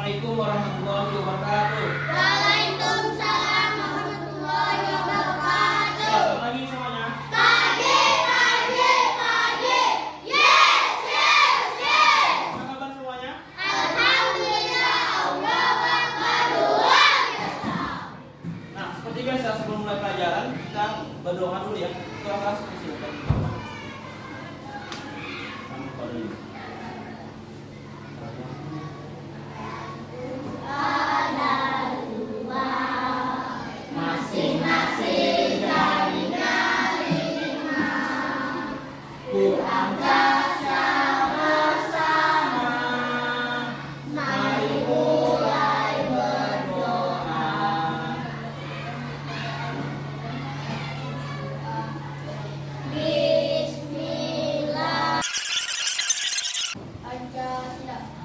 Assalamualaikum warahmatullahi wabarakatuh. Waalaikumsalam warahmatullahi wabarakatuh. Selamat pagi semuanya. Pagi. Yes. Apa kabar semuanya? Alhamdulillah, Allahu Akbar, luar biasa. Nah, seperti biasa sebelum mulai pelajaran kita berdoa dulu ya. Doa keras silakan. Masing-masing dari nerima Quran baca bersama. Mari mulai berdoa. Bismillah.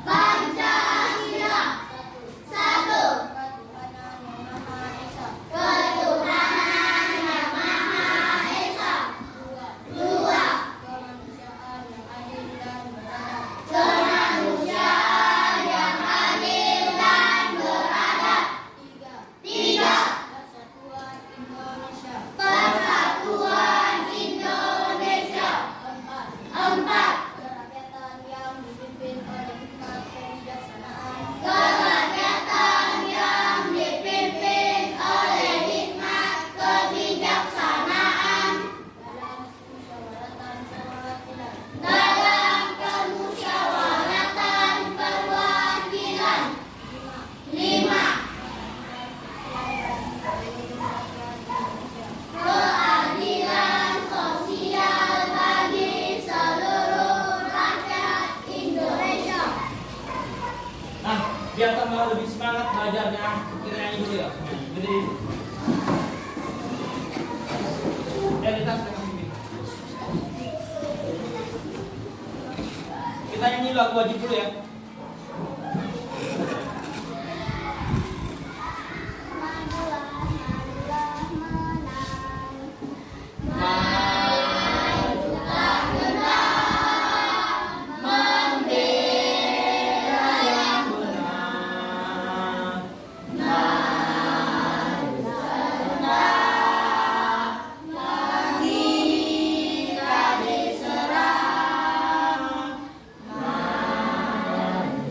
Pancasila. Satu. Ketuhanan yang Maha Esa. Dua. Kemanusiaan yang adil dan beradab. Tiga. Persatuan Indonesia. Empat. Kerakyatan yang dipimpin oleh hikmat kebijaksanaan. Dalam kemusyawaratan perwakilan. Lima. Keadilan sosial bagi seluruh rakyat Indonesia. Nah, biar tambah lebih semangat belajarnya, kita nyanyi dulu ya. Berdiri. Kita sedang bimbing. Kita nyanyi lagu wajib dulu ya.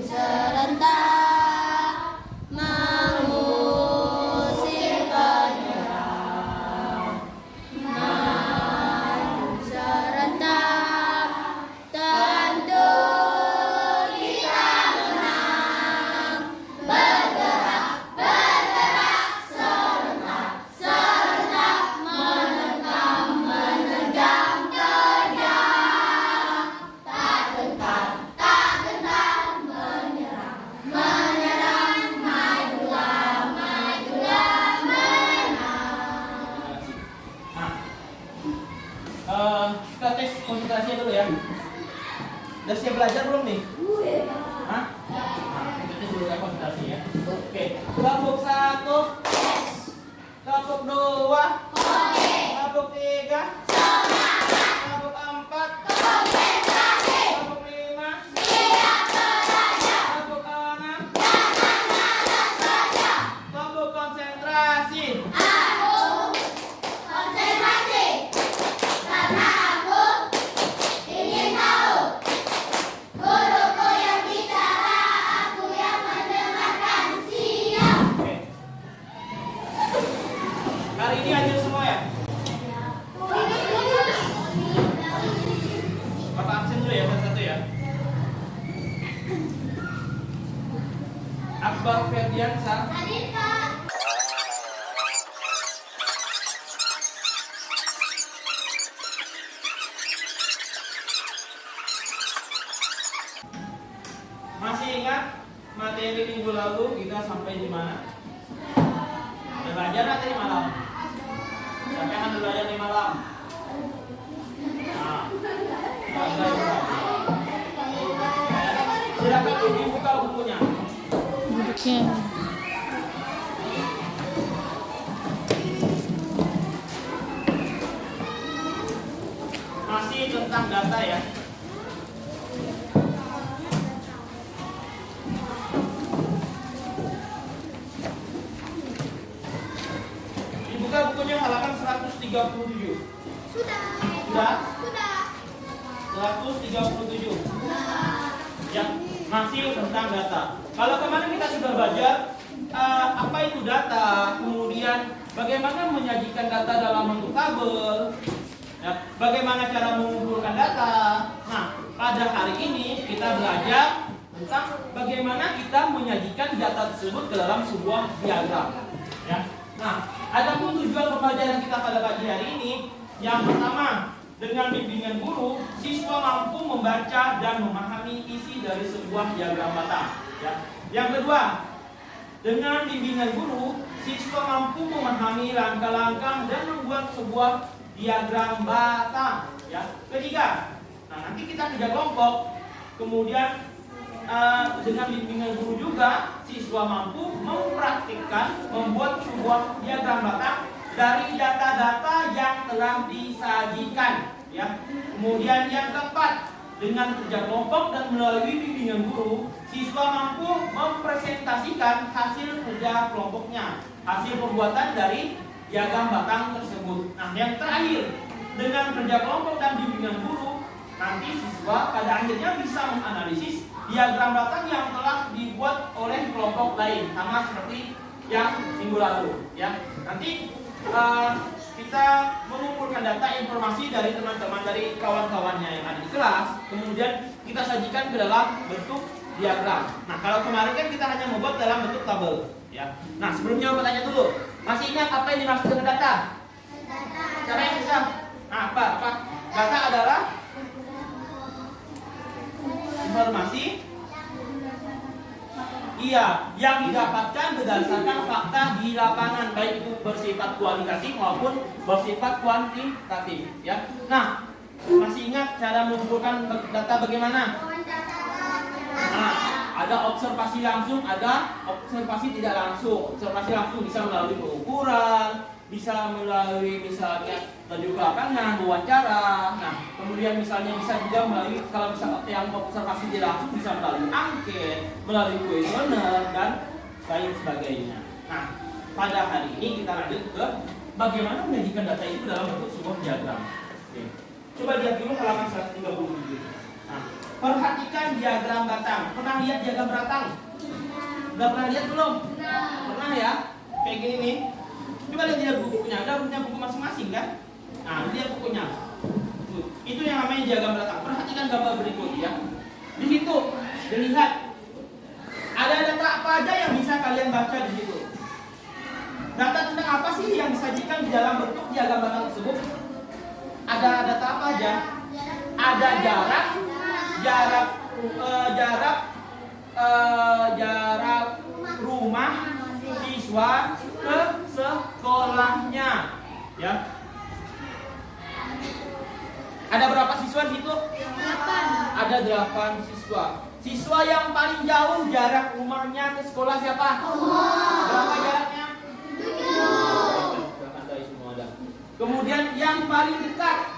Serentak mengusir penyerang. Maju serentak, tentu kita menang. Bergerak serentak, menerjang terjang. Tak gentar, menyerang, majulah, menang. Nah, kita tes konsentrasinya dulu ya. Udah siap belajar belum nih? Hah? Nah, kita tes dulu ya konsentrasi ya. Oke, kelompok 1, kelompok 2, kelompok 3, kelompok 4, kelompok 5, kelompok 6, kelompok konsentrasi. Konsentrasi, karena aku ingin tahu. Guruku yang bicara, aku yang mendengarkan. Siap. Oke. Hari ini hadir semua ya? Bapak absen dulu ya, satu ya. Akbar Ferdiansa. Hadir, Kak. Masih ingat materi minggu lalu kita sampai di mana? Udah belajar nggak tadi malam? Sampai kan udah belajar di malam. Nah, belajar. Silakan dibuka bukunya. Masih tentang data ya. 137. Sudah. Sudah? Sudah. 137. Ya, masih tentang data. Kalau kemarin kita sudah belajar apa itu data, kemudian bagaimana menyajikan data dalam bentuk tabel, ya, bagaimana cara mengumpulkan data. Nah, pada hari ini kita belajar tentang bagaimana kita menyajikan data tersebut ke dalam sebuah diagram. Ya. Nah, adapun tujuan pembelajaran kita pada pagi hari ini, yang pertama, dengan bimbingan guru, siswa mampu membaca dan memahami isi dari sebuah diagram batang. Ya. Yang kedua, dengan bimbingan guru, siswa mampu memahami langkah-langkah dan membuat sebuah diagram batang. Ya. Ketiga, nah nanti kita kerja kelompok. Kemudian dengan bimbingan guru juga, siswa mampu mempraktikkan membuat sebuah diagram batang dari data-data yang telah disajikan. Ya. Kemudian yang keempat, dengan kerja kelompok dan melalui bimbingan guru, siswa mampu mempresentasikan hasil kerja kelompoknya, hasil pembuatan dari diagram batang tersebut. Nah, yang terakhir, dengan kerja kelompok dan bimbingan guru, nanti siswa pada akhirnya bisa menganalisis diagram batang yang telah dibuat oleh kelompok lain, sama seperti yang minggu lalu. Ya, nanti kita mengumpulkan data informasi dari teman-teman, dari kawan-kawannya yang ada di kelas, kemudian kita sajikan ke dalam bentuk diagram. Nah, kalau kemarin kan kita hanya membuat dalam bentuk tabel, ya. Nah, sebelumnya aku tanya dulu, masih ingat apa yang dimaksud dengan data? Siapa yang bisa? Nah, apa? Data adalah informasi, iya, yang didapatkan berdasarkan fakta di lapangan, baik itu bersifat kualitatif maupun bersifat kuantitatif. Ya. Nah, masih ingat cara mengumpulkan data bagaimana? Nah, ada observasi langsung, ada observasi tidak langsung. Observasi langsung bisa melalui pengukuran, bisa melalui misalnya menuju ke lapangan, wawancara. Nah, kemudian misalnya bisa juga melalui, kalau misalnya yang observasi tidak langsung, bisa melalui angket, melalui kuesioner dan lain sebagainya. Nah, pada hari ini kita lanjut ke bagaimana menyajikan data itu dalam bentuk sebuah diagram. Oke. Coba lihat dulu halaman 137. Nah, perhatikan diagram batang. Pernah lihat diagram batang? Udah pernah lihat belum? Pernah ya? Kayak gini nih. Coba lihat bukunya, ada punya buku masing-masing kan? Nah, lihat bukunya. Itu yang namanya diagram batang. Perhatikan gambar berikut ya. Di situ dilihat ada data apa aja yang bisa kalian baca di situ. Data tentang apa sih yang disajikan di dalam bentuk diagram batang tersebut? Ada data apa aja? Ada jarak rumah siswa ke sekolahnya, ya. Ada berapa siswa di situ? 8. Ada 8 siswa. Siswa yang paling jauh jarak rumahnya ke sekolah siapa? Berapa jaraknya? 7. Kemudian yang paling dekat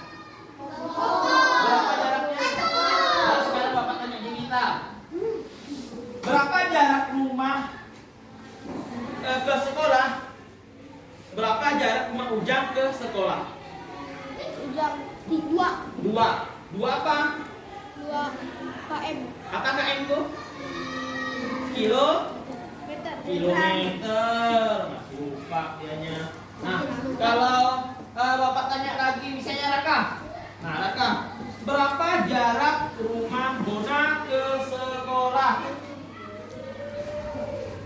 berapa jaraknya? Nah, sekarang Bapak tanya Dinita. Berapa jarak rumah ke sekolah? Berapa jarak rumah Ujang ke sekolah? Ujang 2. 2 apa? 2 km. Apa km itu? Kilometer. Masih lupa dianya. Nah, kalau Bapak tanya lagi, misalnya Raka. Nah, Raka, berapa jarak rumah Bona ke sekolah?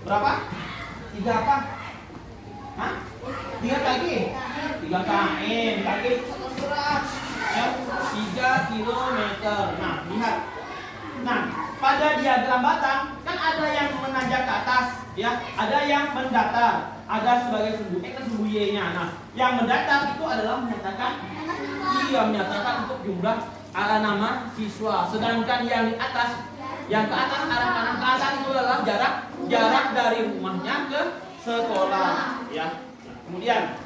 Berapa? 3 apa? Hah? 3 kaki? 3 km. Kaki serat. Ya, 3 kilometer. Nah, lihat. Nah, pada diagram batang kan ada yang menanjak ke atas, ya, ada yang mendatar, ada sebagai sumbu Y-nya. Nah, yang mendatar itu adalah menyatakan untuk jumlah nama siswa. Sedangkan yang di atas, yang ke atas, arah kanan ke atas itu adalah jarak dari rumahnya ke sekolah, ya. Nah, kemudian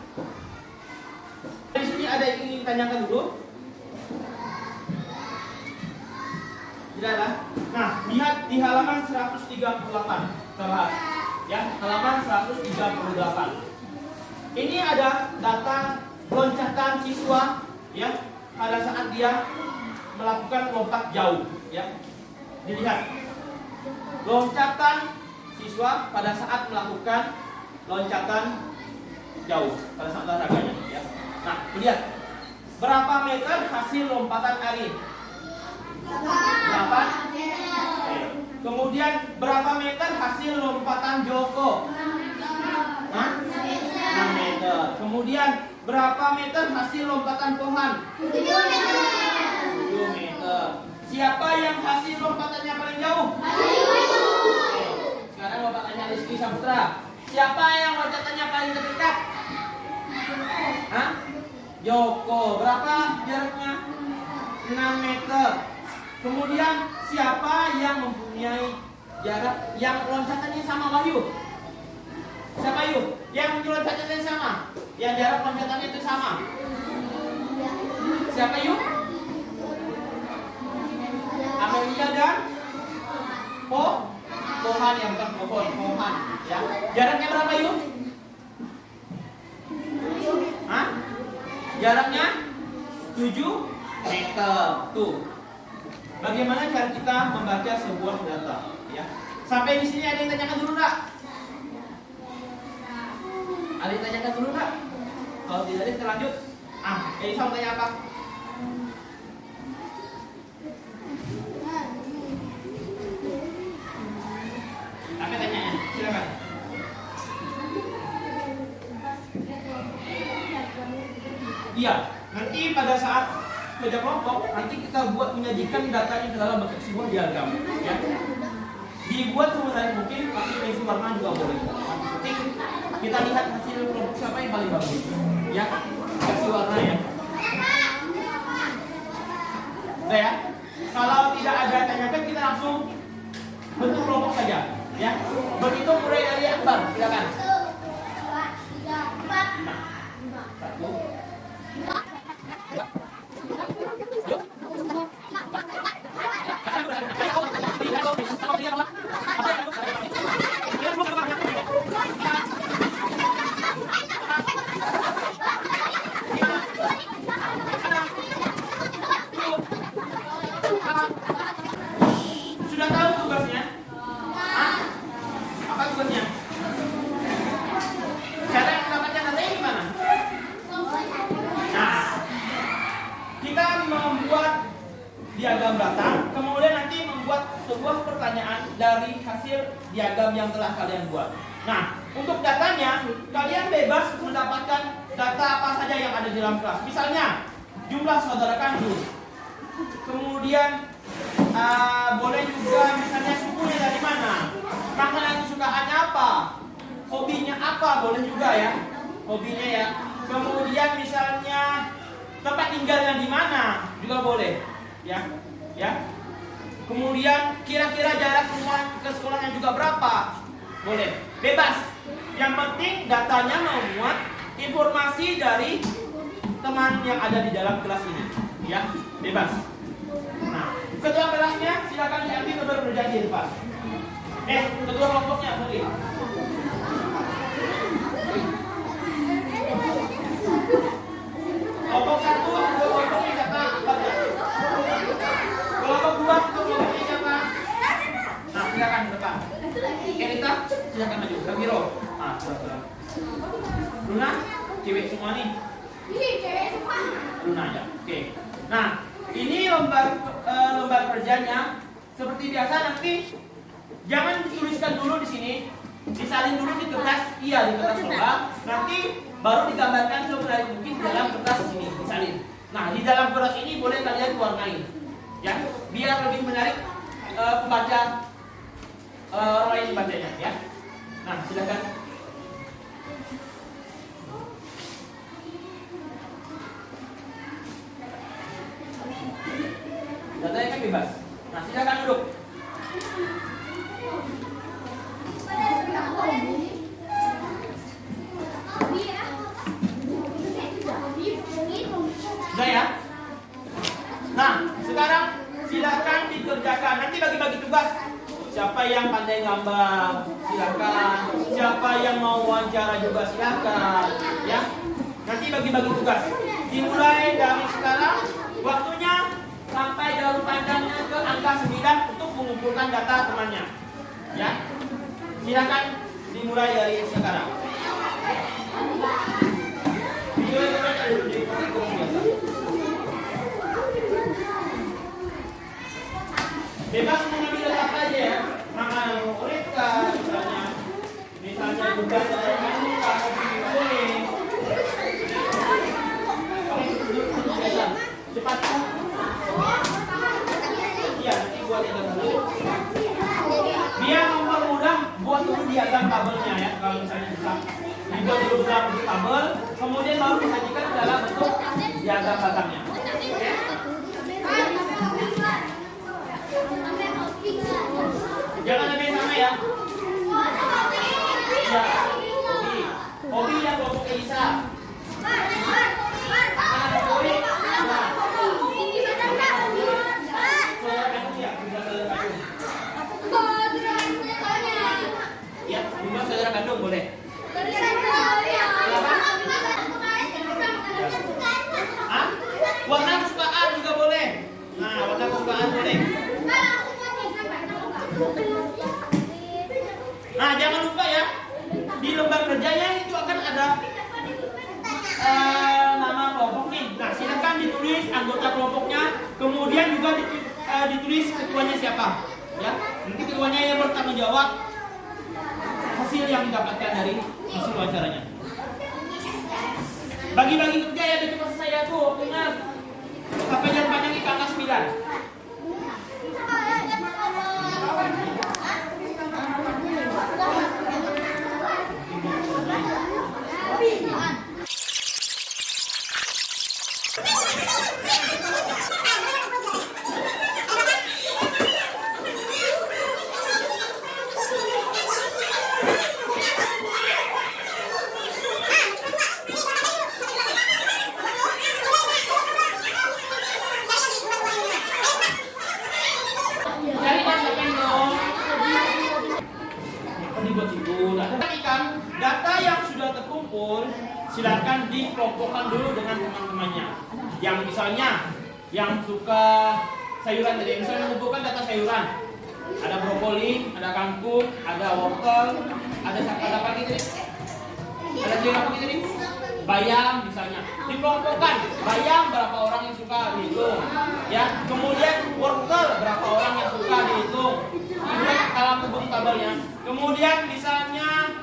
di sini ada yang ingin ditanyakan dulu. Tidak. Nah, lihat di halaman 138. Coba, ya, halaman 138. Ini ada data loncatan siswa ya pada saat dia melakukan lompat jauh ya. Dilihat loncatan siswa pada saat melakukan loncatan jauh pada saat olahraganya ya. Nah, lihat berapa meter hasil lompatan Arin? 8. Kemudian berapa meter hasil lompatan Joko? 6 meter. Kemudian berapa meter hasil lompatan Pohan? 7 meter. Siapa yang hasil lompatannya paling jauh? Oke. Sekarang lompatannya Rizky Saputra. Siapa yang loncatannya paling terdekat? Joko. Berapa jaraknya? 6 meter. Kemudian siapa yang mempunyai jarak yang loncatannya sama Wahyu? Siapa Yu? Yang loncatannya sama? Yang jarak loncatannya itu sama? Siapa Yu? Amelia dan Pohan yang bukan pohon, Pohan ya. Jaraknya berapa Yu? Jaraknya 7 meter. Tuh. Bagaimana cara kita membaca sebuah data ya? Sampai di sini ada yang tanyakan dulu enggak? Ada yang tanyakan dulu enggak? Kalau tidak kita lanjut. Elisa mau tanya apa? Apa tanyanya? Silakan. Iya, nanti pada saat kerja kelompok nanti kita buat menyajikan datanya ke dalam bentuk sebuah diagram ya. Dibuat semenarik mungkin, tapi isi warna juga boleh. Penting kita lihat hasil kelompok siapa yang paling bagus ya. Kasih warna ya. Udah ya. Kalau tidak ada tanyakan kita langsung bentuk kelompok saja ya. Begitu mulai dari Akbar, silakan. 1, 2, 3, 4, Sudah tahu tugasnya? Apa tugasnya? Cara yang mendapatkan datanya gimana? Nah, kita membuat diagram data, kemudian nanti membuat sebuah pertanyaan dari hasil diagram yang telah kalian buat. Nah, untuk datanya, kalian bebas mendapatkan data apa saja yang ada di dalam kelas. Misalnya, jumlah saudara kandung. Kemudian, boleh juga misalnya sukunya dari mana, makanan kesukaannya apa, hobinya apa, boleh juga ya, hobinya ya. Kemudian misalnya tempat tinggalnya di mana juga boleh, ya. Kemudian kira-kira jarak rumah ke sekolahnya juga berapa, boleh, bebas. Yang penting datanya memuat informasi dari teman yang ada di dalam kelas ini, ya, bebas. Nah, ketua kelasnya silakan diambil untuk berjanji Pak. Ketua kelompoknya boleh. Kelompok 1 untuk kelompoknya siapa? Kelompok 2 untuk kelompoknya siapa? Nah, silakan depan. Rita, silakan maju. Gabiro. Silakan. Luna, cewek semua nih. Luna ya. Oke. Nah, ini lembar kerjanya seperti biasa nanti jangan dituliskan dulu di sini, disalin dulu di kertas, di kertas lomba, nanti baru digambarkan semenarik mungkin di dalam kertas ini disalin. Nah, di dalam kertas ini boleh kalian warnai, ya, biar lebih menarik pembaca orang lain bacanya, ya. Nah, silakan. Datanya kan bebas. Nah, silakan duduk. Sudah ya? Nah, sekarang silakan dikerjakan. Nanti bagi-bagi tugas. Siapa yang pandai gambar, silakan. Siapa yang mau wawancara juga silakan, ya. Nanti bagi-bagi tugas. Dimulai dari sekarang, waktunya sampai jalur panjangnya ke angka 9 untuk mengumpulkan data temannya. Ya, silakan dimulai dari sekarang. Video itu kan ada di kurikulum biasa. Bebas mengambil data apa aja ya. Makanan favorit kah, misalnya juga kamu kalau boleh. Cepat. Iya, nanti buat yang dulu. Biar mempermudah, buat dulu diagram tabelnya ya. Kalau misalnya bisa dibuat dulu dalam bentuk tabel, kemudian baru disajikan dalam bentuk diagram batangnya. Oke? Jangan lebih sama ya. Ya, hobi yang kelompok Elisa. Ya, bunga saudara kandung boleh. Hah? Warna kesukaan juga boleh. Nah, warna kesukaan boleh. Nah, jangan lupa ya, di lembar kerjanya itu akan ada nama kelompok nih. Nah, silakan ditulis anggota kelompoknya, kemudian juga ditulis ketuanya siapa. Ya, nanti ketuanya yang bertanggung jawab hasil yang didapatkan dari hasil wawancaranya. Bagi-bagi kerja ya, udah cepat selesai ya tuh. Ingat, sampai jam panjang ke angka 9. Data yang sudah terkumpul silakan dikelompokkan dulu dengan teman-temannya. Yang misalnya yang suka sayuran tadi, misalnya mengumpulkan data sayuran. Ada brokoli, ada kangkung, ada wortel, ada apa gitu? Ada sayur apa gitu nih? Bayam misalnya. Dikelompokkan. Bayam berapa orang yang suka dihitung, ya. Kemudian wortel berapa orang yang suka dihitung. Ini dalam bentuk tabelnya. Kemudian misalnya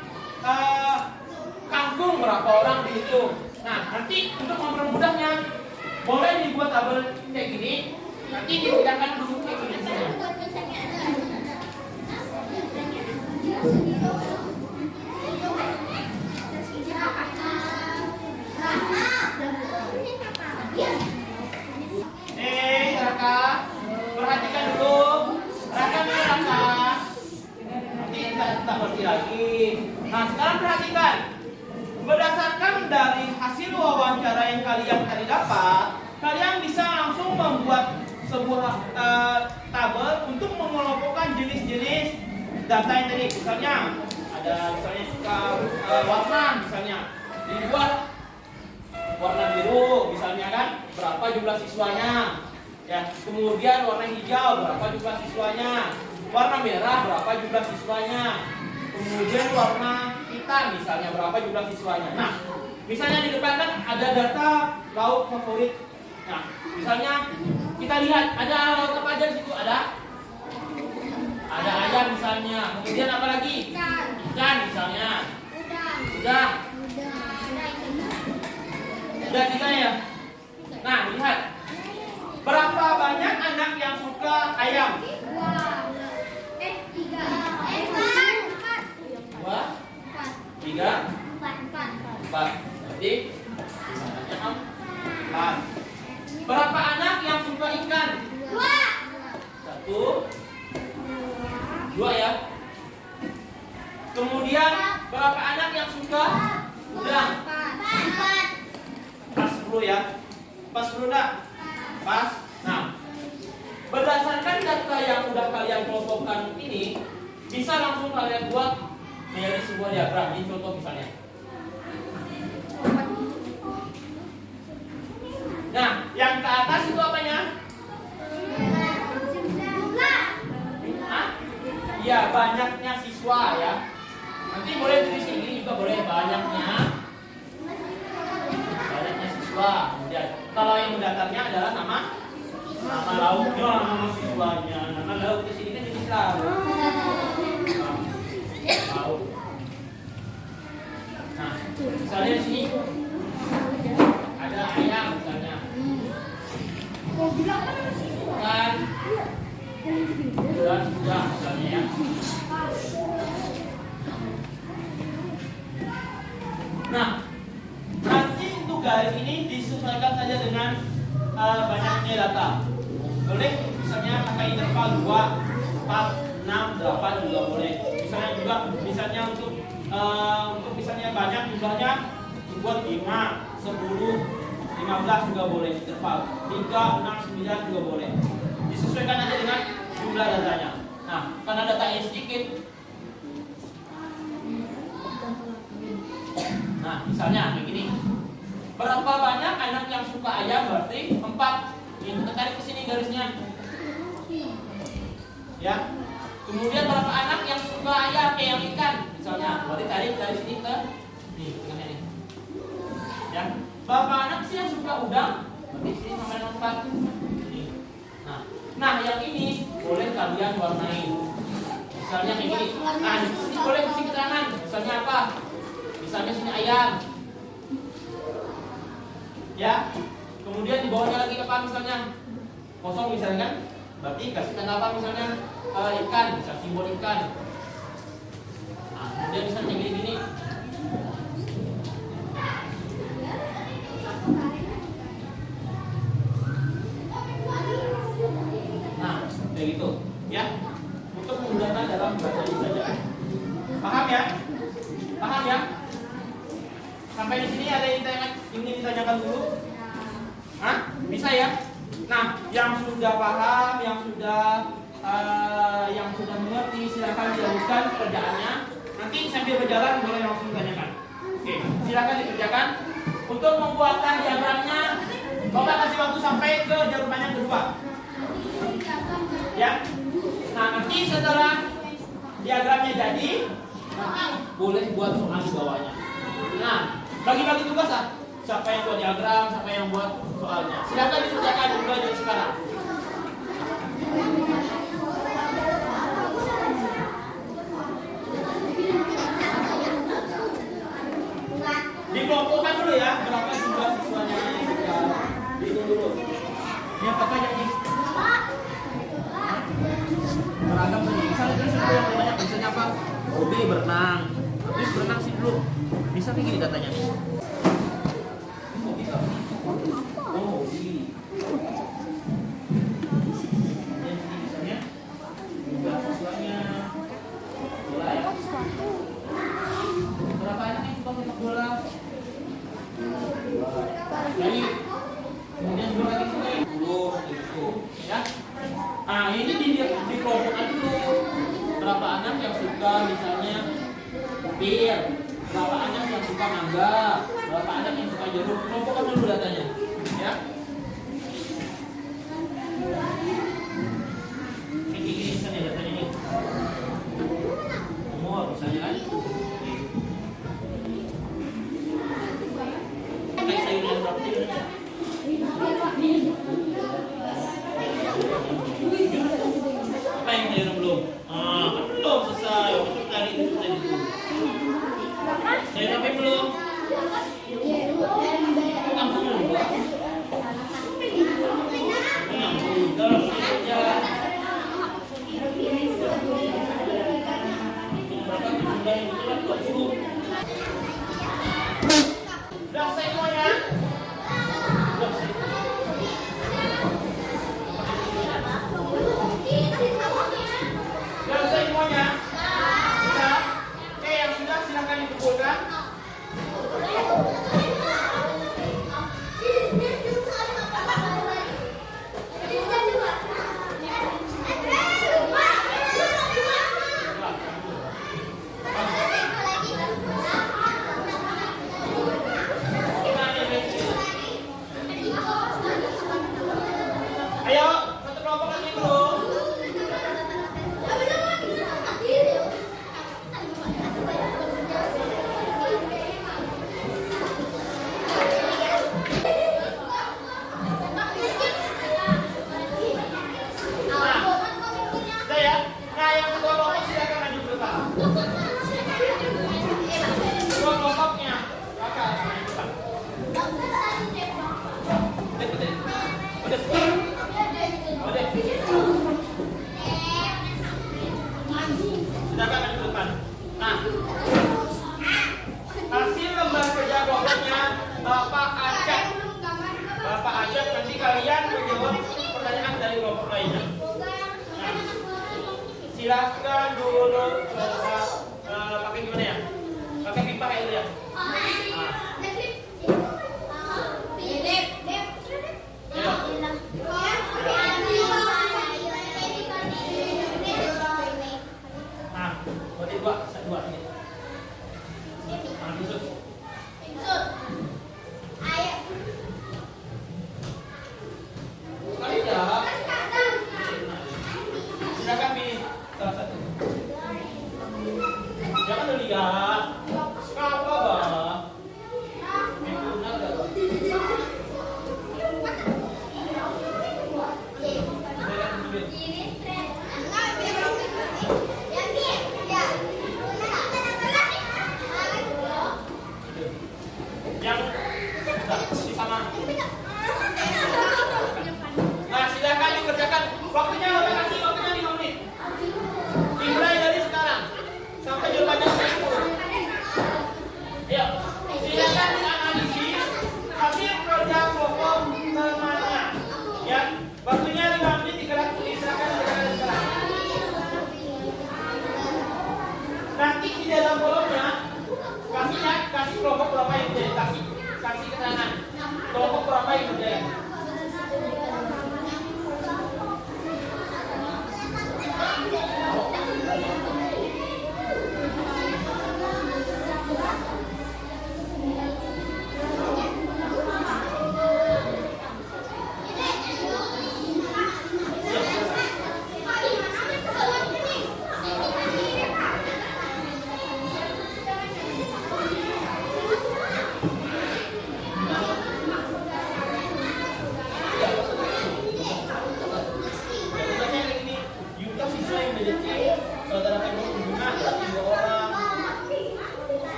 kangkung berapa orang dihitung. Nah, nanti untuk mempermudahnya boleh dibuat tabel kayak gini. Nanti dipindahkan dulu kayak gini. Raka, perhatikan dulu. Raka. Nanti kita berhenti lagi. Nah, sekarang perhatikan. Berdasarkan dari hasil wawancara yang kalian tadi dapat, kalian bisa langsung membuat sebuah tabel untuk mengelompokkan jenis-jenis data yang tadi. Misalnya ada misalnya suka warna, misalnya dibuat warna biru, misalnya kan berapa jumlah siswanya, ya. Kemudian warna hijau berapa jumlah siswanya, warna merah berapa jumlah siswanya. Kemudian warna hitam misalnya berapa jumlah siswanya. Nah, misalnya di depan kan ada data lauk favorit. Nah, misalnya kita lihat ada lauk apa aja di situ, ada ayam misalnya. Kemudian apa lagi? Ikan misalnya. Udah tiga ya. Nah, lihat berapa banyak anak yang suka ayam? 2, 3, 4. Jadi misalnya 4. Berapa anak yang suka ikan? 1, 2 ya. Kemudian berapa anak yang suka udang? 4. Pas 10 ya. Pas 10 enggak? Pas. Nah, berdasarkan data yang udah kalian kelompokkan ini, bisa langsung kalian buat menjadi sebuah diagram. Ini contoh misalnya. Nah, yang ke atas itu apanya? Hah? Iya, banyaknya siswa ya. Nanti boleh tulis ini juga boleh, banyaknya siswa. Kemudian kalau yang mendatarnya adalah nama lauknya, nama siswanya. Nama lauk di sini kan jenis lauk. Lauk. Nah, misalnya di sini ada ayam misalnya. Kan dan sudah misalnya ya. Nah, nanti untuk garis ini disesuaikan saja dengan banyaknya data. Boleh misalnya pakai interval 2, 4, 6, 8 juga boleh. Misalnya juga untuk misalnya banyak jumlahnya dibuat 5, 10, 15 juga boleh interval. 3, 6, 9 juga boleh. Disesuaikan aja dengan jumlah datanya. Nah, karena datanya sedikit. Nah, misalnya begini. Berapa banyak anak yang suka ayam? Berarti 4. Ini kita tarik ke sini garisnya. Ya. Kemudian berapa anak yang suka ayam yang ikan? Misalnya, berarti tarik dari sini ke ini. Ya. Berapa anak sih yang suka udang? Berarti sini sama dengan 4. Nah, yang ini boleh kalian warnai. Misalnya kayak gini. Nah, di sini boleh kasih keterangan. Misalnya apa? Misalnya sini ayam. Ya. Kemudian di bawahnya lagi apa misalnya? Kosong misalnya kan? Berarti kasih tanda apa misalnya? Ikan, bisa simbol ikan. Nah, kemudian misalnya gini-gini. Nah, kayak gitu, ya. Untuk menggunakan dalam bahasa ini saja. Paham ya? Paham ya? Sampai di sini ada yang ingin ditanyakan dulu? Hah? Bisa ya? Nah, yang sudah paham, yang sudah mengerti, silakan dilakukan pekerjaannya. Nanti sambil berjalan boleh langsung ditanyakan. Oke, silakan dikerjakan. Untuk membuatkan diagramnya, Bapak kasih waktu sampai ke jawaban yang kedua. Ya. Nah, nanti setelah diagramnya jadi, boleh buat soal di bawahnya. Nah, bagi-bagi tugas lah. Siapa yang buat diagram, siapa yang buat soalnya. Silakan dikerjakan juga dari sekarang. Dikelompokkan dulu ya, berapa jumlah siswanya yang sudah dihitung dulu. Ini apakah yang beragam tadi. Misalnya tadi sudah yang banyak, misalnya apa? Hobi berenang. Habis berenang sih dulu. Bisa kayak gini datanya. Oh bisa. Oh hobi. Dan ini misalnya jumlah siswanya. Bola ya. Berapa anak yang suka sepak bola? Jadi kemudian dua lagi suka 10 gitu ya. Nah ini dikelompokkan dulu. Berapa anak yang suka misalnya bir, berapa anak yang suka mangga, berapa anak yang suka jeruk. Kelompokkan dulu datanya ya. Ini misalnya datanya ini umur misalnya kan. Apa yang kalian belum? Kan belum selesai. Masuk tadi itu tadi. Saya sampai belum? Kampung dulu. Terus jalan. Berapa jumlah yang betul 20. Sudah selesai semuanya? Sudah selesai. Dua kelompoknya. Kakak sama yang depan. Udah. Silakan maju ke depan. Nah, hasil lembar kerja kelompoknya Bapak Acak. Bapak Acak, nanti kalian menjawab pertanyaan dari kelompok lainnya. Nah, silakan dulu pakai gimana ya? Pakai pipa kayak itu ya. Nah, berarti dua ini. Nah, tusuk. Kali ya. Silakan pilih salah satu. Jangan dulu lihat. Apa bah? Memang ada bah. Yang sama. Nah, silakan dikerjakan. Waktunya udah kasih waktunya 5 menit. Dimulai dari sekarang sampai jam 10. Ayo, silakan dianalisis hasil kerja kelompok temannya. Ya, waktunya 5 menit silakan dikerjakan sekarang. Nanti di dalam kolomnya kasih kelompok berapa yang kerjain, kasih keterangan kelompok berapa yang kerjain.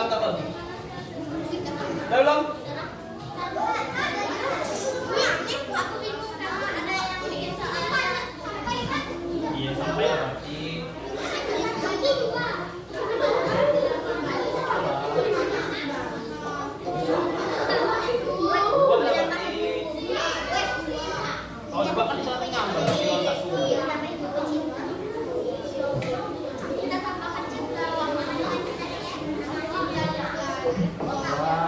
ulang tapal. Udah ulang. Iya sampai ya berarti. Buat lah berarti. Kalau coba kan salah ngambang di otak semua. Dua.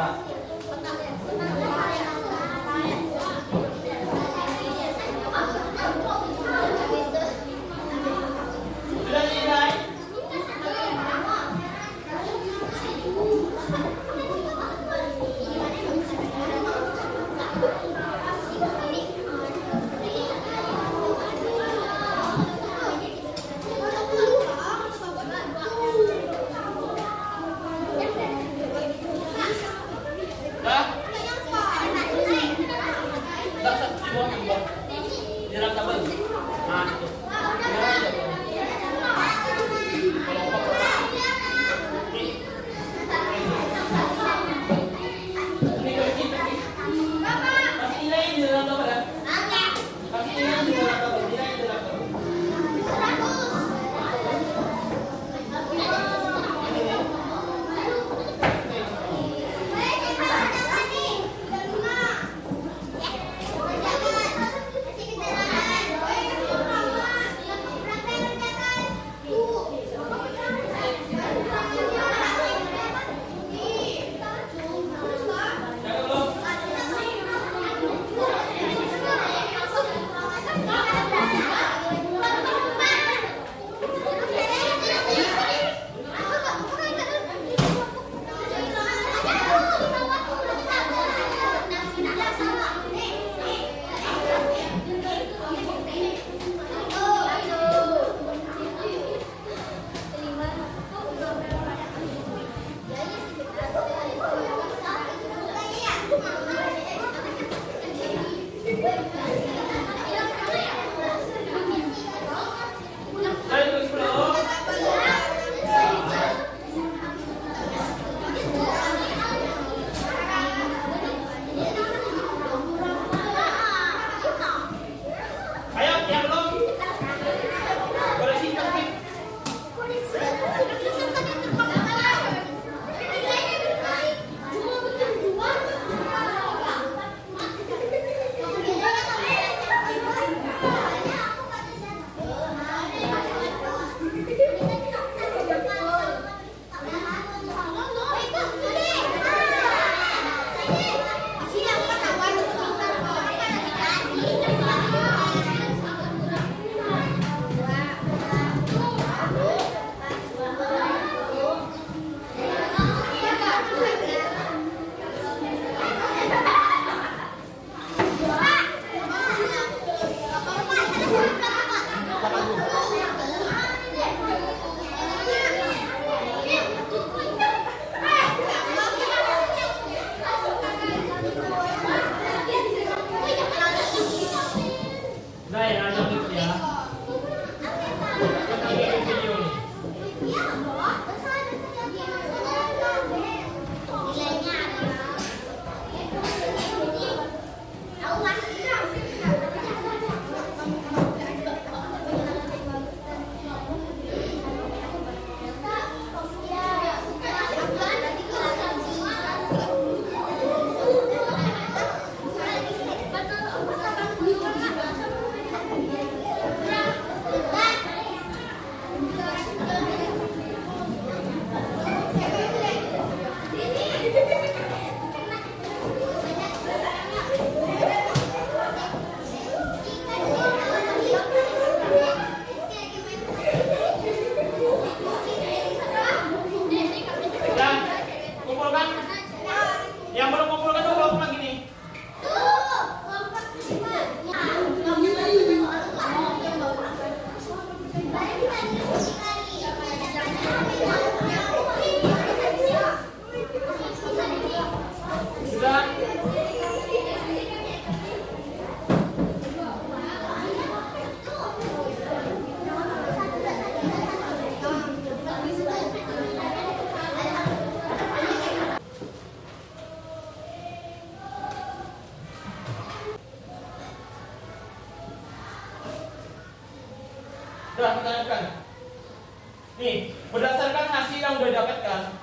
Nih, berdasarkan hasil yang udah dapatkan,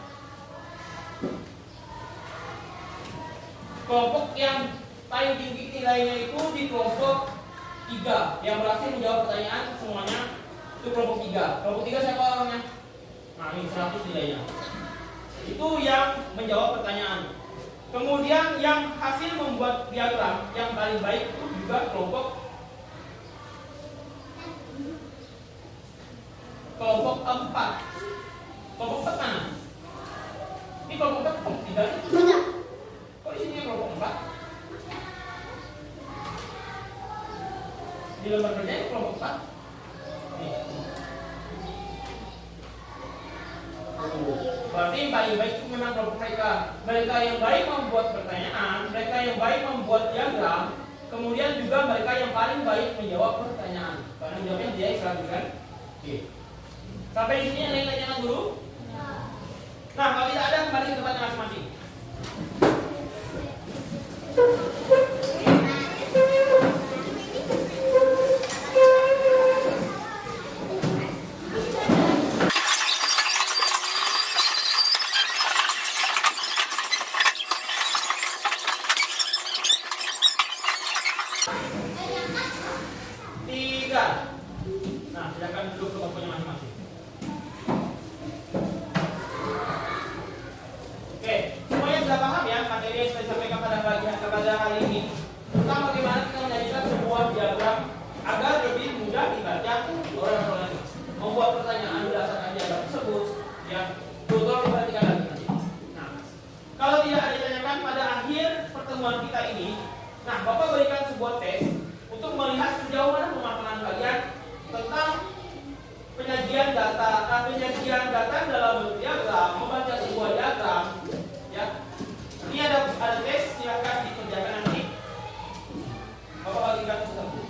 kelompok yang paling tinggi nilainya itu di kelompok 3 yang berhasil menjawab pertanyaan semuanya itu kelompok 3. Kelompok 3 siapa orangnya? Nah, ini 100 nilainya. Itu yang menjawab pertanyaan. Kemudian yang hasil membuat diagram yang paling baik itu juga kelompok 4. Kelompok 4 mana? Ini kelompok 4 kelompok 3. Kok di sini kelompok 4? Di lembar kerja kelompok 4. Nih. Berarti yang paling baik itu memang kelompok mereka. Mereka yang baik membuat pertanyaan, mereka yang baik membuat diagram, kemudian juga mereka yang paling baik menjawab pertanyaan. Karena jawabnya dia selalu kan? Oke. Sampai di sini ada yang tanyakan dulu? Nah, kalau tidak ada kembali ke tempatnya masing-masing. Nah, silakan duduk ke bangkunya masing-masing. Oke, semuanya sudah paham ya materi yang saya sampaikan pada hari ini tentang bagaimana kita menyajikan sebuah diagram agar lebih mudah dibaca oleh orang lain. Membuat pertanyaan berdasarkan diagram tersebut, ya, tolong diperhatikan lagi nanti. Nah, kalau tidak ada ditanyakan pada akhir pertemuan kita ini, nah, Bapak berikan sebuah tes untuk melihat sejauh mana pemahaman kalian tentang penyajian data dalam bentuk diagram, membaca sebuah diagram, ya. Ini ada tes, silakan dikerjakan nanti. Bapak bagikan satu.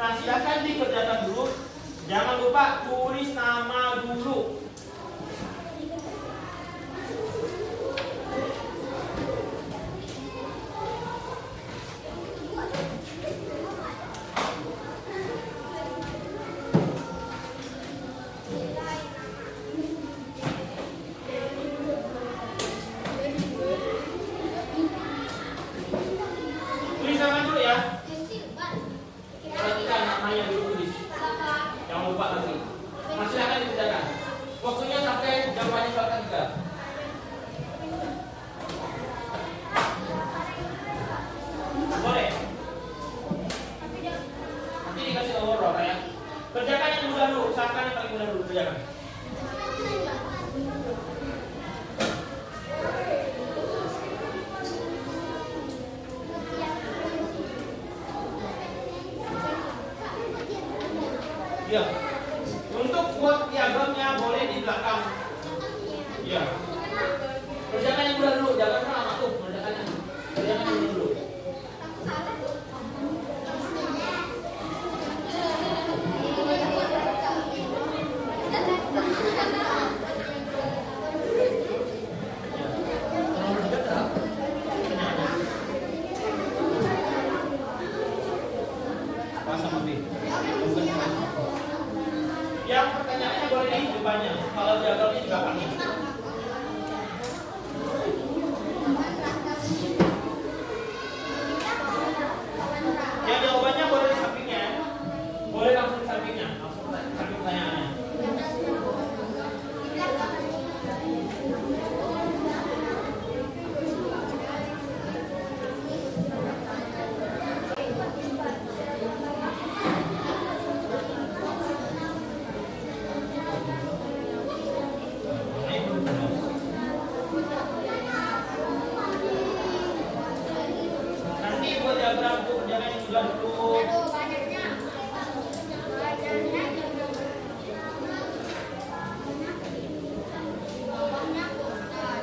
Nah, silakan dikerjakan dulu. Jangan lupa tulis nama dulu. Tulis nama dulu ya. Perhatikan namanya dulu tulis. Jangan lupa nanti. Masih akan dikerjakan. Waktunya sampai jawabannya soal ketiga. Boleh. Nanti dikasih nomor berapa ya. Kerjakan yang mudah dulu. Usahakan yang paling mudah dulu kerjakan. Ya. Untuk buat diagramnya boleh di belakang. Ya. Kerjakan yang mudah dulu, jangan lama tuh kerjakannya. Kerjakan yang mudah dulu. Yang pertanyaannya boleh di depannya. Kalau diagramnya juga pakai. diagram untuk kerjakan yang sudah dulu. Aduh, banyaknya. Banyaknya. Bawahnya kotak.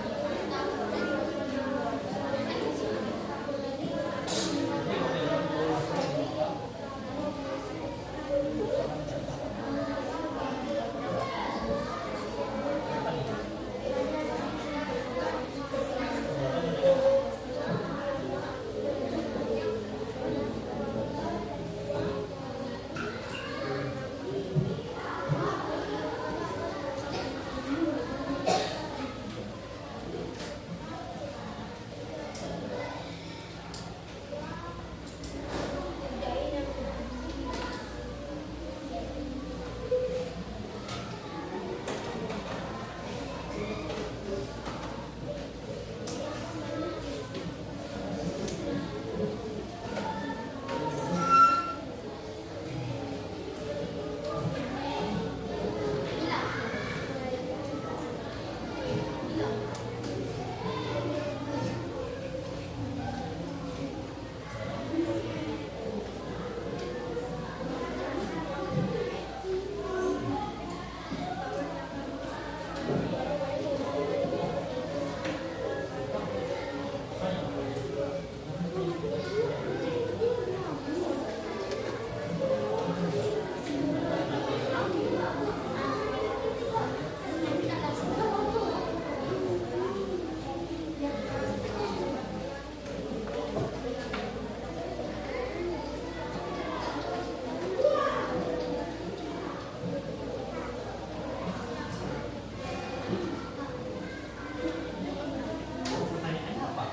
Pertanyaannya apa?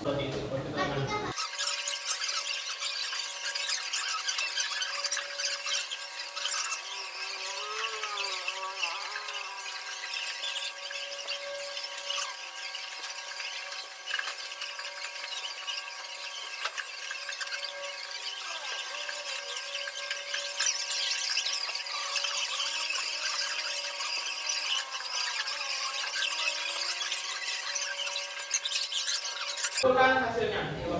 Seperti itu. Bukan hasilnya. Iya,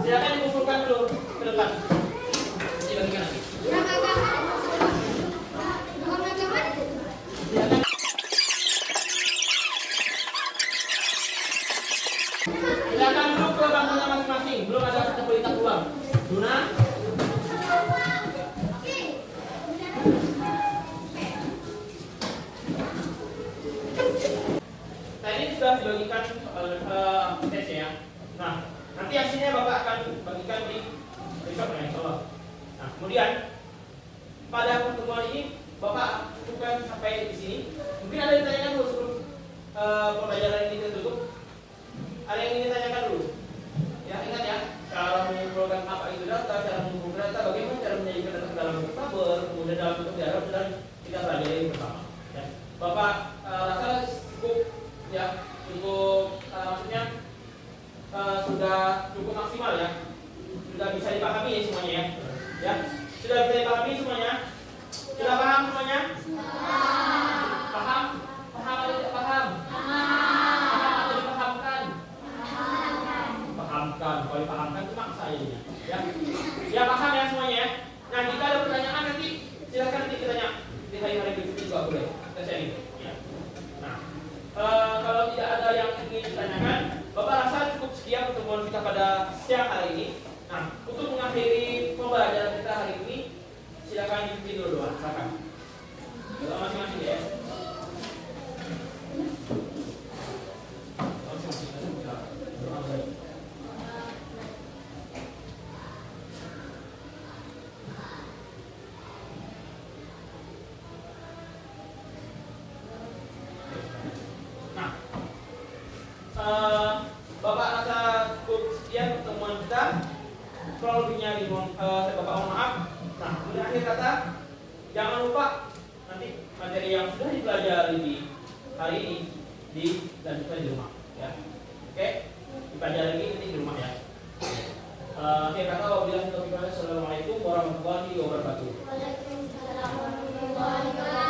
silakan dikumpulkan dulu ke depan. Dibagikan nanti. Silakan. Silakan duduk ke bangkunya masing-masing. Belum ada satu berita uang. Luna. Tadi sudah dibagikan tes ya. Nah, nanti hasilnya Bapak akan bagikan di besok ya, insya Allah. Nah, kemudian pada pertemuan ini Bapak cukupkan sampai di sini. Mungkin ada yang ditanyakan dulu sebelum pembelajaran ini tertutup. Ada yang ingin ditanyakan dulu? Ya, ingat ya, cara mengumpulkan apa itu data, cara mengumpulkan data, bagaimana cara menyajikan data dalam bentuk tabel, kemudian dalam bentuk diagram sudah kita pelajari bersama. Ya. Bapak rasa cukup ya, maksudnya sudah cukup maksimal ya, sudah bisa dipahami ya semuanya ya, sudah bisa dipahami semuanya, sudah paham semuanya? kurang lebihnya saya Bapak mohon maaf. Nah, kemudian akhir kata, jangan lupa nanti materi yang sudah dipelajari di hari ini dilanjutkan di rumah, ya. Oke, dipelajari lagi nanti di rumah ya. Akhir kata, wabillahi taufiq wal hidayah. Assalamualaikum warahmatullahi wabarakatuh. Waalaikumsalam warahmatullahi wabarakatuh.